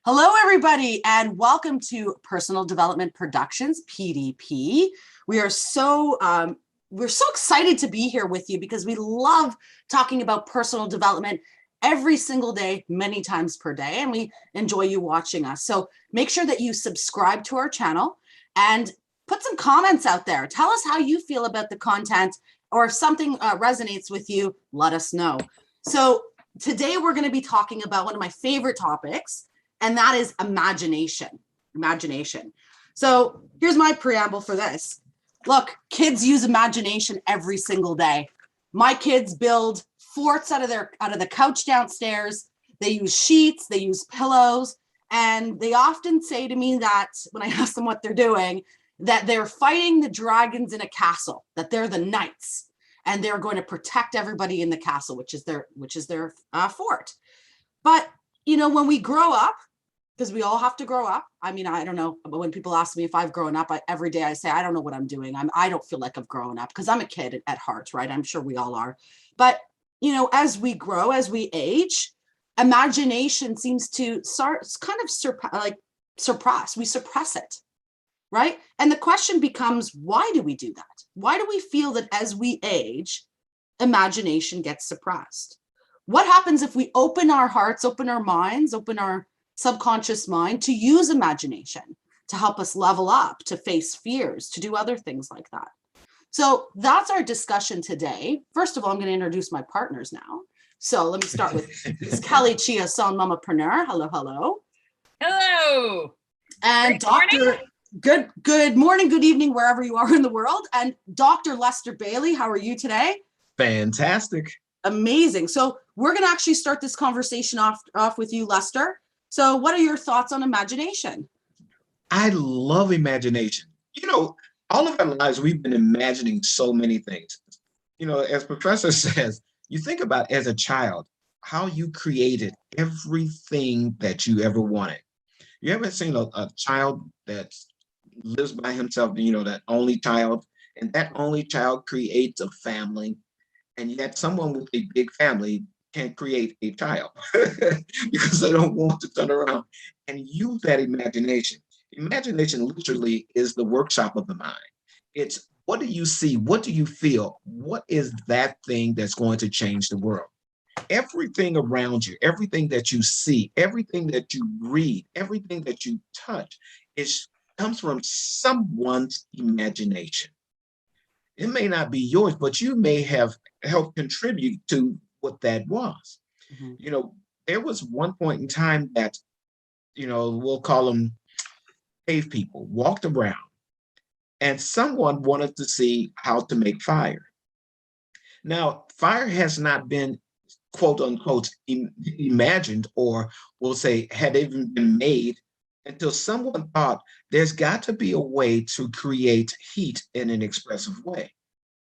Hello, everybody, and welcome to Personal Development Productions, PDP. We're so excited to be here with you because we love talking about personal development every single day, many times per day, and we enjoy you watching us. So make sure that you subscribe to our channel and put some comments out there. Tell us how you feel about the content, or if something resonates with you, let us know. So today we're going to be talking about one of my favorite topics, and that is imagination. So here's my preamble for this. Look, kids use imagination every single day. My kids build forts out of the couch downstairs. They use sheets, they use pillows, and they often say to me that when I ask them what they're doing, that they're fighting the dragons in a castle, that they're the knights, and they're going to protect everybody in the castle, which is their fort. But you know, when we grow up, because we all have to grow up. I mean, I don't know, but when people ask me if I've grown up, every day I say, I don't know what I'm doing. I don't feel like I've grown up because I'm a kid at heart, right? I'm sure we all are. But, you know, as we grow, as we age, imagination seems to suppress. We suppress it, right? And the question becomes, why do we do that? Why do we feel that as we age, imagination gets suppressed? What happens if we open our hearts, open our minds, open our subconscious mind to use imagination to help us level up, to face fears, to do other things like that? So that's our discussion today. First of all, I'm going to introduce my partners now. So let me start with Ms. Kelly Chiasson, Mamapreneur. Hello, hello. Hello. And Dr. Good morning, good evening, wherever you are in the world. And Dr. Lester Bailey, how are you today? Fantastic. Amazing. So we're going to actually start this conversation off with you, Lester. So what are your thoughts on imagination? I love imagination. You know, all of our lives, we've been imagining so many things. You know, as Professor says, you think about as a child, how you created everything that you ever wanted. You ever seen a child that lives by himself, you know, that only child, and that only child creates a family, and yet someone with a big family can't create a child because they don't want to turn around and use that imagination. Imagination literally is the workshop of the mind. It's what do you see? What do you feel? What is that thing that's going to change the world? Everything around you, everything that you see, everything that you read, everything that you touch comes from someone's imagination. It may not be yours, but you may have helped contribute to what that was. Mm-hmm. You know, there was one point in time that, you know, we'll call them cave people, walked around, and someone wanted to see how to make fire. Now, fire has not been, quote unquote, imagined, or we'll say had even been made, until someone thought there's got to be a way to create heat in an expressive way.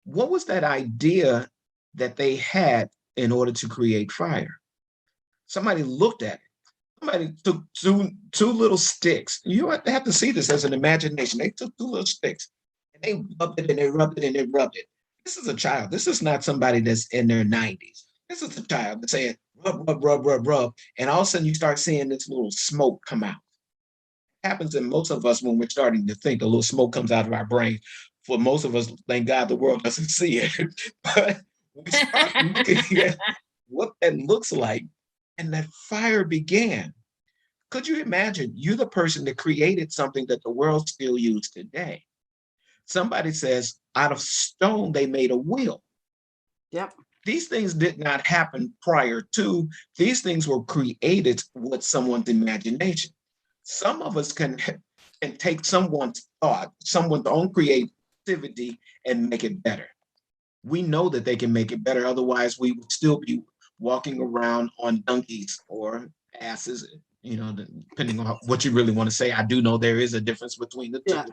What was that idea that they had in order to create fire? Somebody looked at it. Somebody took two little sticks. You have to see this as an imagination. They took two little sticks and they rubbed it and they rubbed it and they rubbed it. This is a child. This is not somebody that's in their 90s. This is a child that's saying rub, rub, rub, rub, rub. And all of a sudden you start seeing this little smoke come out. It happens in most of us when we're starting to think, a little smoke comes out of our brain. For most of us, thank God the world doesn't see it. But we start looking at what that looks like, and that fire began. Could you imagine you're the person that created something that the world still uses today? Somebody says out of stone, they made a wheel. Yep. These things did not happen prior to. These things were created with someone's imagination. Some of us can take someone's thought, someone's own creativity, and make it better. We know that they can make it better. Otherwise, we would still be walking around on donkeys or asses, you know, depending on what you really want to say. I do know there is a difference between the two. Yeah.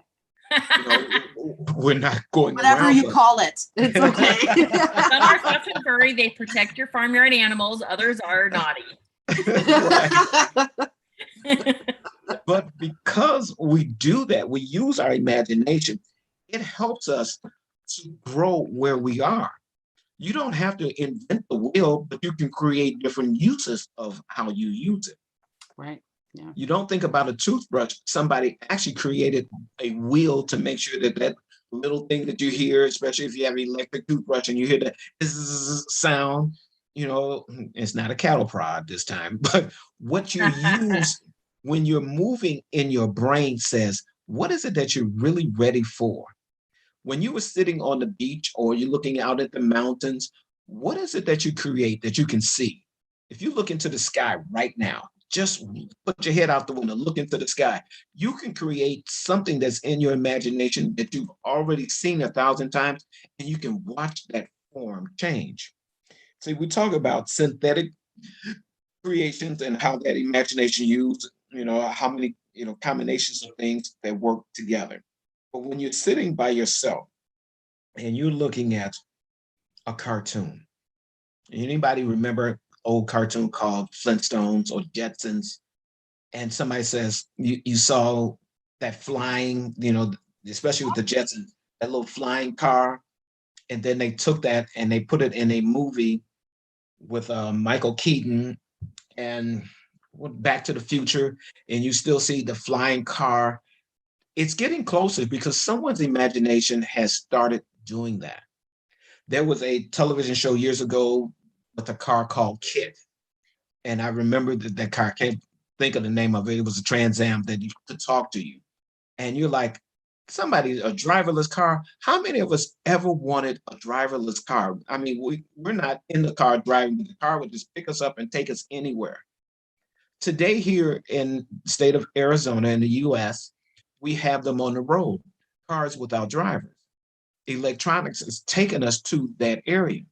You know, we're not going whatever around, you call it. It's okay. Some are soft and furry. They protect your farmyard animals. Others are naughty. But because we do that, we use our imagination, it helps us to grow where we are. You don't have to invent the wheel, but you can create different uses of how you use it. Right. Yeah. You don't think about a toothbrush. Somebody actually created a wheel to make sure that that little thing that you hear, especially if you have an electric toothbrush and you hear the zzz sound, it's not a cattle prod this time, but what you use when you're moving in your brain says, what is it that you're really ready for? When you were sitting on the beach or you're looking out at the mountains, what is it that you create that you can see? If you look into the sky right now, just put your head out the window, look into the sky. You can create something that's in your imagination that you've already seen 1,000 times, and you can watch that form change. See, we talk about synthetic creations and how that imagination used, how many, combinations of things that work together. But when you're sitting by yourself and you're looking at a cartoon, anybody remember old cartoon called Flintstones or Jetsons? And somebody says, you saw that flying, especially with the Jetsons, that little flying car. And then they took that and they put it in a movie with Michael Keaton and Back to the Future. And you still see the flying car. It's getting closer because someone's imagination has started doing that. There was a television show years ago with a car called Kit. And I remember that car, I can't think of the name of it. It was a Trans Am that you could talk to you. And you're like, a driverless car. How many of us ever wanted a driverless car? I mean, we're not in the car driving, the car would just pick us up and take us anywhere. Today here in the state of Arizona in the US, we have them on the road, cars without drivers. Electronics has taken us to that area.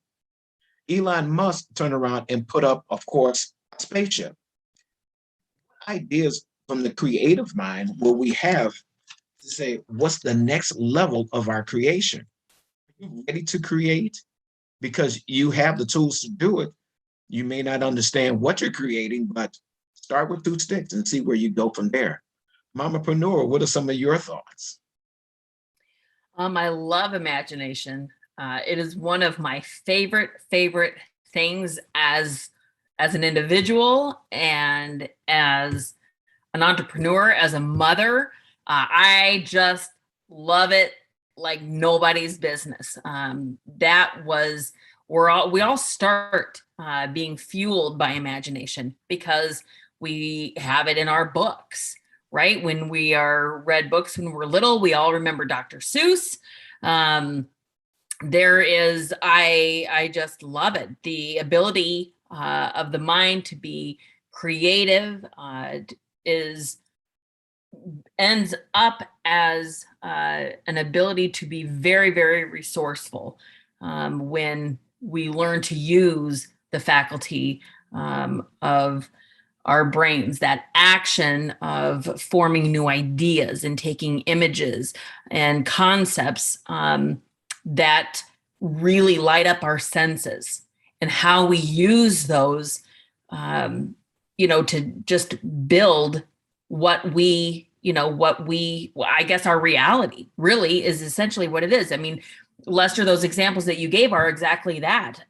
Elon Musk turned around and put up, of course, a spaceship. Ideas from the creative mind will we have to say, what's the next level of our creation? Are you ready to create? Because you have the tools to do it. You may not understand what you're creating, but start with 2 sticks and see where you go from there. Mamapreneur, what are some of your thoughts? I love imagination. It is one of my favorite things as an individual and as an entrepreneur, as a mother. I just love it like nobody's business. We all start being fueled by imagination because we have it in our books, right? When we read books when we're little, we all remember Dr. Seuss. I just love it. The ability of the mind to be creative ends up as an ability to be very, very resourceful when we learn to use the faculty of our brains, that action of forming new ideas and taking images and concepts that really light up our senses, and how we use those, to just build I guess our reality really is essentially what it is. I mean, Lester, those examples that you gave are exactly that.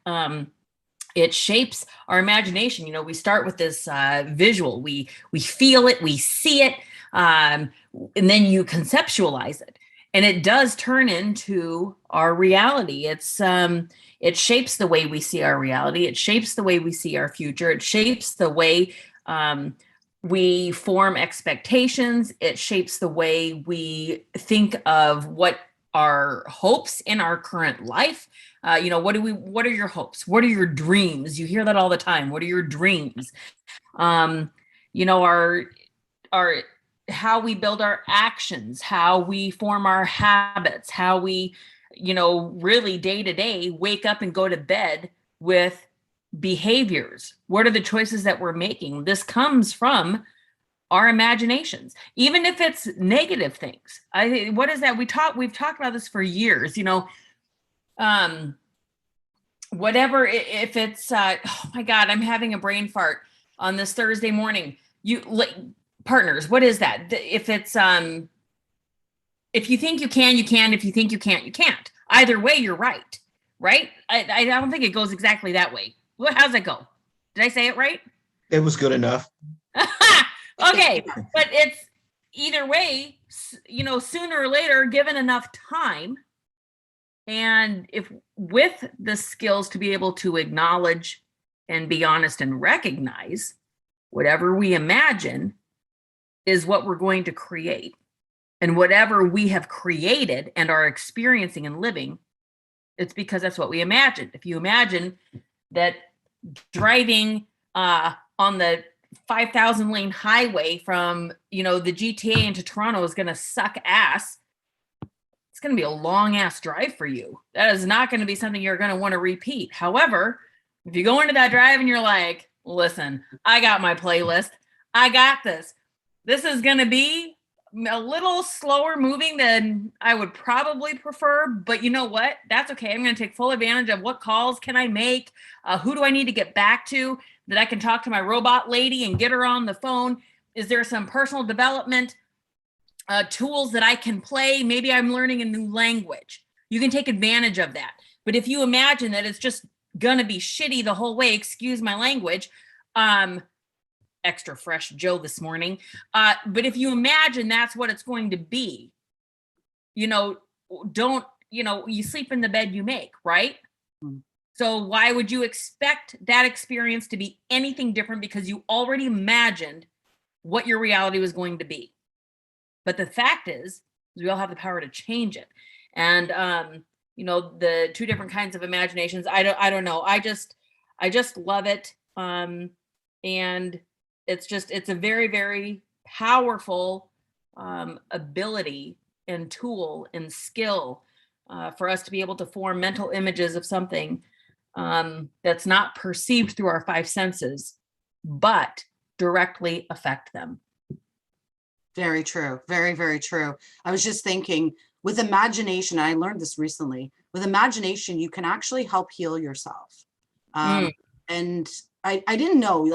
It shapes our imagination. We start with this visual, we feel it, we see it, and then you conceptualize it. And it does turn into our reality. It shapes the way we see our reality. It shapes the way we see our future. It shapes the way we form expectations. It shapes the way we think of what our hopes in our current life. What are your hopes? What are your dreams? You hear that all the time. What are your dreams? Our how we build our actions, how we form our habits, how we, really day to day wake up and go to bed with behaviors. What are the choices that we're making? This comes from our imaginations, even if it's negative things. What is that? We've talked about this for years, whatever, if it's, oh my God, I'm having a brain fart on this Thursday morning. Partners, what is that? If it's, if you think you can, you can. If you think you can't, you can't. Either way, you're right. Right? I don't think it goes exactly that way. How's it go? Did I say it right? It was good enough. Okay, but it's either way, sooner or later, given enough time, and if with the skills to be able to acknowledge and be honest and recognize whatever we imagine is what we're going to create. And whatever we have created and are experiencing and living, it's because that's what we imagined. If you imagine that driving on the 5,000 lane highway from, the GTA into Toronto is going to suck ass, it's going to be a long ass drive for you. That is not going to be something you're going to want to repeat. However, if you go into that drive and you're like, listen, I got my playlist. I got this. This is going to be a little slower moving than I would probably prefer, but you know what? That's okay. I'm going to take full advantage of what calls can I make? Who do I need to get back to that I can talk to my robot lady and get her on the phone? Is there some personal development tools that I can play? Maybe I'm learning a new language. You can take advantage of that. But if you imagine that it's just going to be shitty the whole way, excuse my language, extra fresh Joe this morning. But if you imagine that's what it's going to be, you sleep in the bed you make, right? Mm-hmm. So why would you expect that experience to be anything different? Because you already imagined what your reality was going to be. But the fact is we all have the power to change it. And, the two different kinds of imaginations, I don't know. I just love it. And it's a very, very powerful ability and tool and skill for us to be able to form mental images of something that's not perceived through our five senses, but directly affect them. Very true. Very, very true. I was just thinking with imagination, I learned this recently, with imagination, you can actually help heal yourself. And I didn't know,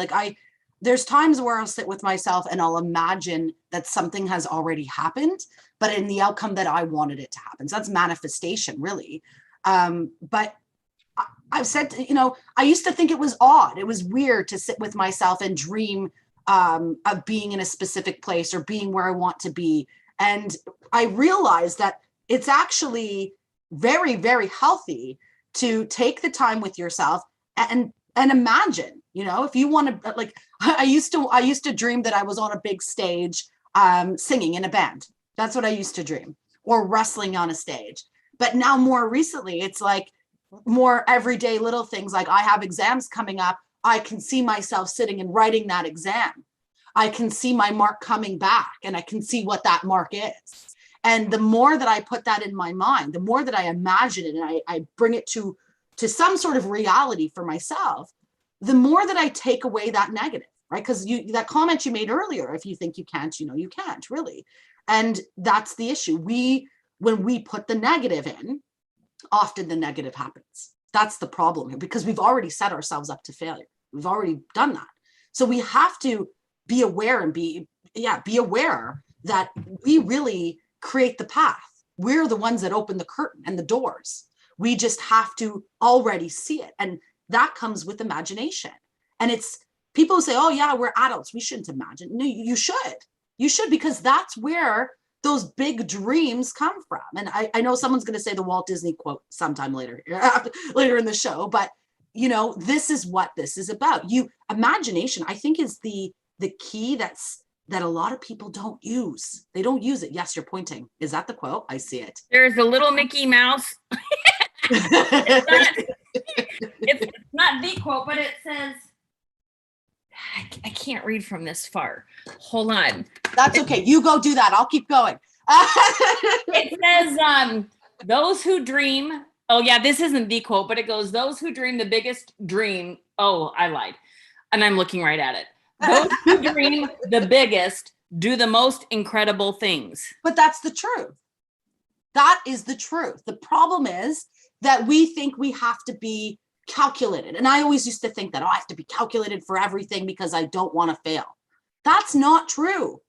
there's times where I'll sit with myself and I'll imagine that something has already happened, but in the outcome that I wanted it to happen. So that's manifestation, really. But I've said, I used to think it was odd. It was weird to sit with myself and dream of being in a specific place or being where I want to be. And I realized that it's actually very, very healthy to take the time with yourself and imagine, if you want to, I used to dream that I was on a big stage singing in a band. That's what I used to dream, or wrestling on a stage. But now more recently, it's like more everyday little things. Like I have exams coming up. I can see myself sitting and writing that exam. I can see my mark coming back and I can see what that mark is. And the more that I put that in my mind, the more that I imagine it and I bring it to some sort of reality for myself, the more that I take away that negative, right? Because that comment you made earlier, if you think you can't, you can't really. And that's the issue. When we put the negative in, often the negative happens. That's the problem here, because we've already set ourselves up to failure. We've already done that. So we have to be aware and be aware that we really create the path. We're the ones that open the curtain and the doors. We just have to already see it. And that comes with imagination. And it's people say, oh yeah, we're adults, we shouldn't imagine. No, you should, because that's where those big dreams come from. And I know someone's going to say the Walt Disney quote sometime later in the show, but this is what this is about. Imagination, I think, is the key that a lot of people don't use. They don't use it. Yes, you're pointing. Is that the quote? I see it. There's a little Mickey Mouse. It's not the quote, but it says, I can't read from this far. Hold on. That's okay. You go do that. I'll keep going. It says, those who dream. Oh yeah, this isn't the quote, but it goes, those who dream the biggest dream. Oh, I lied. And I'm looking right at it. Those who dream the biggest do the most incredible things. But that's the truth. That is the truth. The problem is that we think we have to be calculated. And I always used to think that, I have to be calculated for everything because I don't want to fail. That's not true.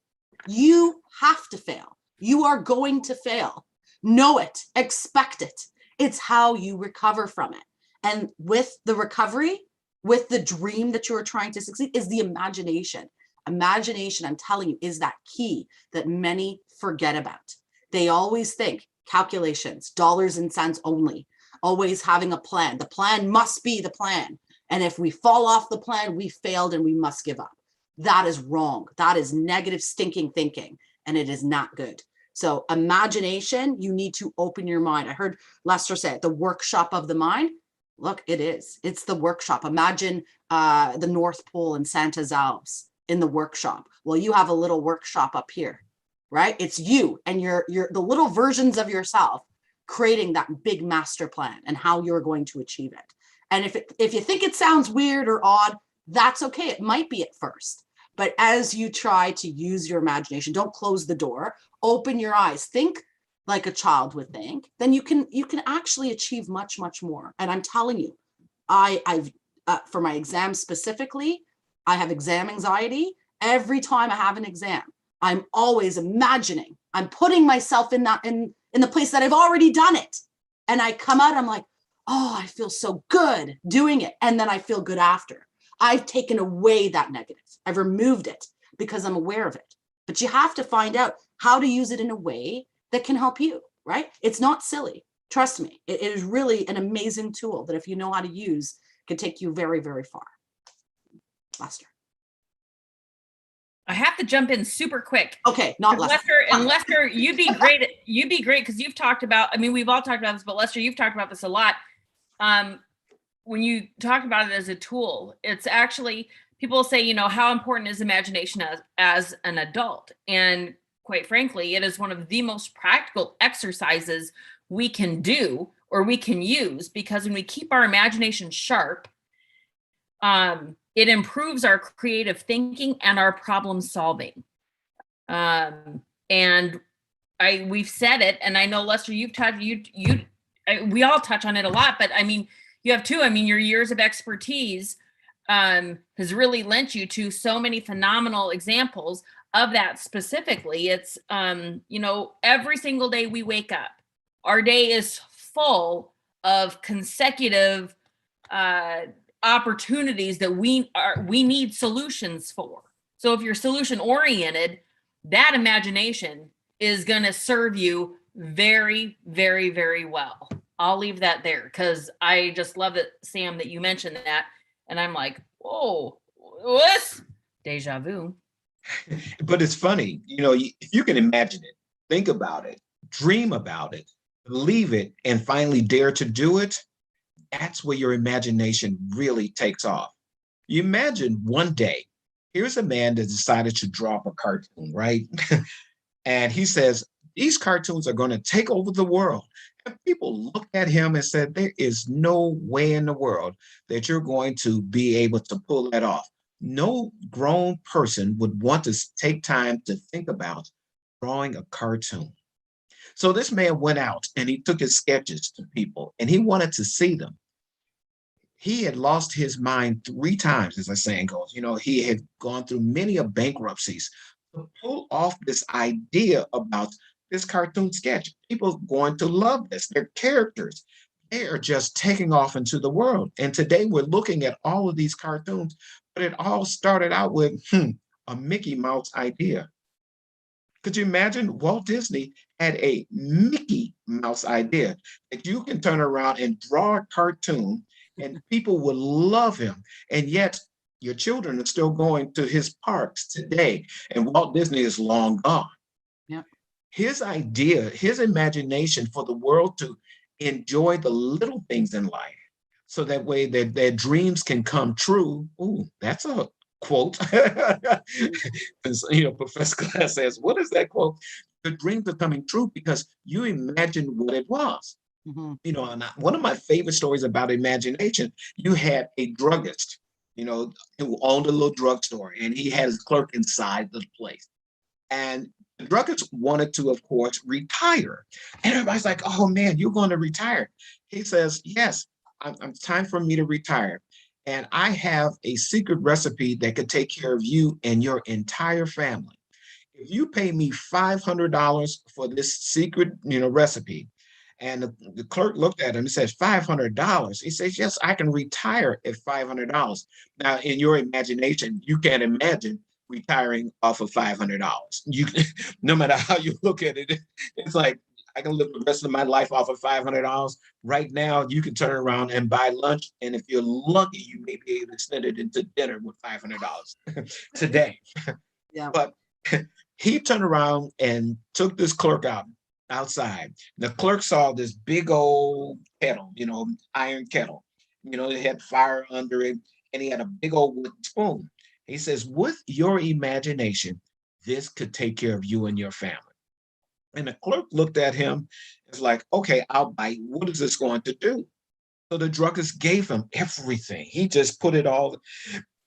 You have to fail. You are going to fail. Know it, expect it. It's how you recover from it. And with the recovery, with the dream that you are trying to succeed, is the imagination. Imagination, I'm telling you, is that key that many forget about. They always think calculations, dollars and cents only, always having a plan. The plan must be the plan. And if we fall off the plan, we failed and we must give up. That is wrong. That is negative, stinking thinking, and it is not good. So imagination, you need to open your mind. I heard Lester say it, the workshop of the mind. Look, it is. It's the workshop. Imagine the North Pole and Santa's Alps in the workshop. Well, you have a little workshop up here, right? It's you and your the little versions of yourself creating that big master plan and how you're going to achieve it. And if you think it sounds weird or odd, that's okay. It might be at first. But as you try to use your imagination, don't close the door, open your eyes, think like a child would think, then you can actually achieve much, much more. And I'm telling you, I've for my exams specifically, I have exam anxiety. Every time I have an exam, I'm always imagining, I'm putting myself in the place that I've already done it. And I come out, I'm like, oh, I feel so good doing it. And then I feel good after. I've taken away that negative. I've removed it because I'm aware of it. But you have to find out how to use it in a way that can help you, right? It's not silly. Trust me. It is really an amazing tool that if you know how to use, can take you very, very far. Lester. I have to jump in super quick. Okay, not Lester. And Lester, you'd be great because you've talked about, I mean, we've all talked about this, but Lester, you've talked about this a lot. When you talk about it as a tool, it's actually, people say, how important is imagination as an adult? And quite frankly, it is one of the most practical exercises we can do or we can use, because when we keep our imagination sharp, it improves our creative thinking and our problem solving. And we've said it, and I know Lester, you've touched, we all touch on it a lot, but I mean, you have too. I mean, your years of expertise has really lent you to so many phenomenal examples of that specifically. It's, every single day we wake up, our day is full of consecutive opportunities that we need solutions for. So if you're solution oriented, that imagination is going to serve you very, very, very well. I'll leave that there because I just love it, Sam, that you mentioned that. And I'm like, whoa, what? Deja vu. But it's funny, if you can imagine it, think about it, dream about it, believe it, and finally dare to do it, that's where your imagination really takes off. You imagine one day, here's a man that decided to draw up a cartoon, right? And he says, these cartoons are going to take over the world. And people looked at him and said, there is no way in the world that you're going to be able to pull that off. No grown person would want to take time to think about drawing a cartoon. So this man went out and he took his sketches to people and he wanted to see them. He had lost his mind 3 times, as the saying goes. He had gone through many of bankruptcies to pull off this idea about this cartoon sketch. People are going to love this. Their characters, they are just taking off into the world. And today we're looking at all of these cartoons, but it all started out with a Mickey Mouse idea. Could you imagine Walt Disney had a Mickey Mouse idea that you can turn around and draw a cartoon and people will love him. And yet your children are still going to his parks today. And Walt Disney is long gone. Yep. His idea, his imagination for the world to enjoy the little things in life so that way their dreams can come true. Ooh, that's a quote. Professor Glass says, what is that quote? The dreams are coming true because you imagined what it was. Mm-hmm. And one of my favorite stories about imagination, you had a druggist, who owned a little drugstore, and he had his clerk inside the place. And the druggist wanted to, of course, retire. And everybody's like, oh man, you're going to retire. He says, yes, it's time for me to retire. And I have a secret recipe that could take care of you and your entire family. If you pay me $500 for this secret, recipe, and the clerk looked at him and says, $500. He says, yes, I can retire at $500. Now, in your imagination, you can imagine retiring off of $500. You, no matter how you look at it, it's like I can live the rest of my life off of $500. Right now, you can turn around and buy lunch, and if you're lucky, you may be able to extend it into dinner with $500 today. Yeah. But he turned around and took this clerk outside. The clerk saw this big old kettle, iron kettle. It had fire under it, and he had a big old wooden spoon. He says, with your imagination, this could take care of you and your family. And the clerk looked at him. It's like, okay, I'll bite. What is this going to do? So the druggist gave him everything. He just put it all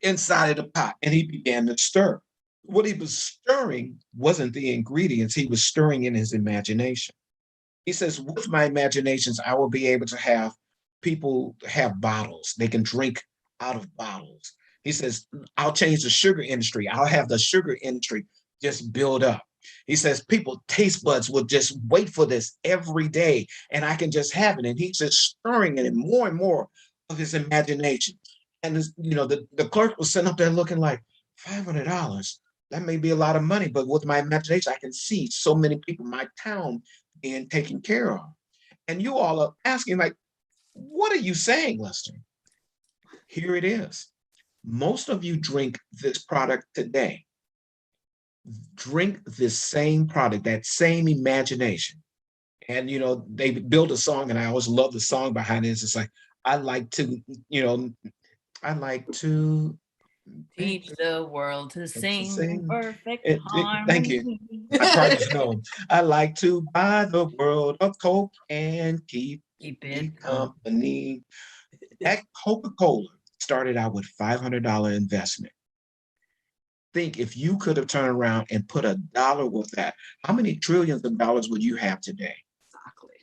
inside of the pot and he began to stir. What he was stirring wasn't the ingredients, he was stirring in his imagination. He says, with my imaginations, I will be able to have people have bottles. They can drink out of bottles. He says, I'll change the sugar industry. I'll have the sugar industry just build up. He says, people taste buds will just wait for this every day and I can just have it. And he's just stirring it in more and more of his imagination. And the clerk was sitting up there looking like $500. That may be a lot of money, but with my imagination, I can see so many people in my town being taken care of. And you all are asking, like, what are you saying, Lester? Here it is. Most of you drink this product today. Drink this same product, that same imagination. And, they build a song, and I always love the song behind it. It's just like, I like to teach the world to sing in perfect harmony. Thank you. My partners know. I like to buy the world of Coke and keep it company. That Coca-Cola started out with $500 investment. Think if you could have turned around and put $1 with that, how many trillions of dollars would you have today? Exactly.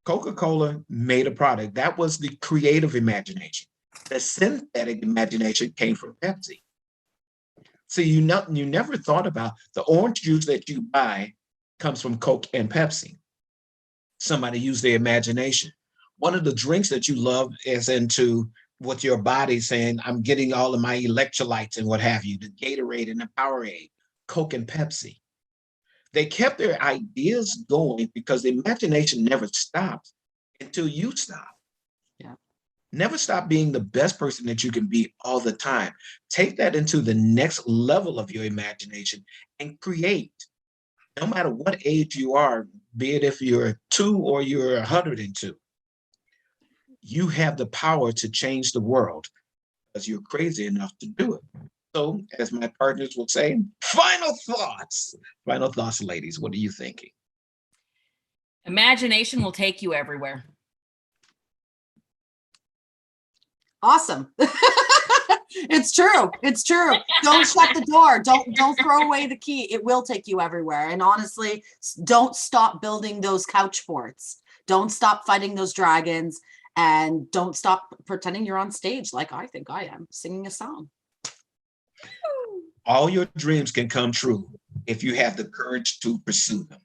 Coca-Cola made a product. That was the creative imagination. The synthetic imagination came from Pepsi. So you never thought about the orange juice that you buy comes from Coke and Pepsi. Somebody used their imagination. One of the drinks that you love is into what your body's saying, I'm getting all of my electrolytes and what have you, the Gatorade and the Powerade, Coke and Pepsi. They kept their ideas going because the imagination never stops until you stop. Yeah. Never stop being the best person that you can be all the time. Take that into the next level of your imagination and create. No matter what age you are, be it if you're 2 or you're 102, you have the power to change the world because you're crazy enough to do it. So, as my partners would say, final thoughts. Final thoughts, ladies. What are you thinking? Imagination will take you everywhere. Awesome. It's true. It's true. Don't shut the door. Don't throw away the key. It will take you everywhere. And honestly, don't stop building those couch forts. Don't stop fighting those dragons, and don't stop pretending you're on stage like I think I am, singing a song. All your dreams can come true if you have the courage to pursue them.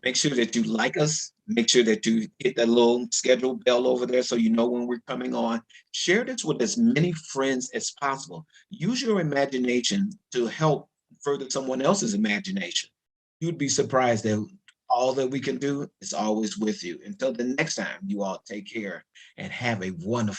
Make sure that you like us. Make sure that you hit that little schedule bell over there so you know when we're coming on. Share this with as many friends as possible. Use your imagination to help further someone else's imagination. You'd be surprised that all that we can do is always with you. Until the next time, you all take care and have a wonderful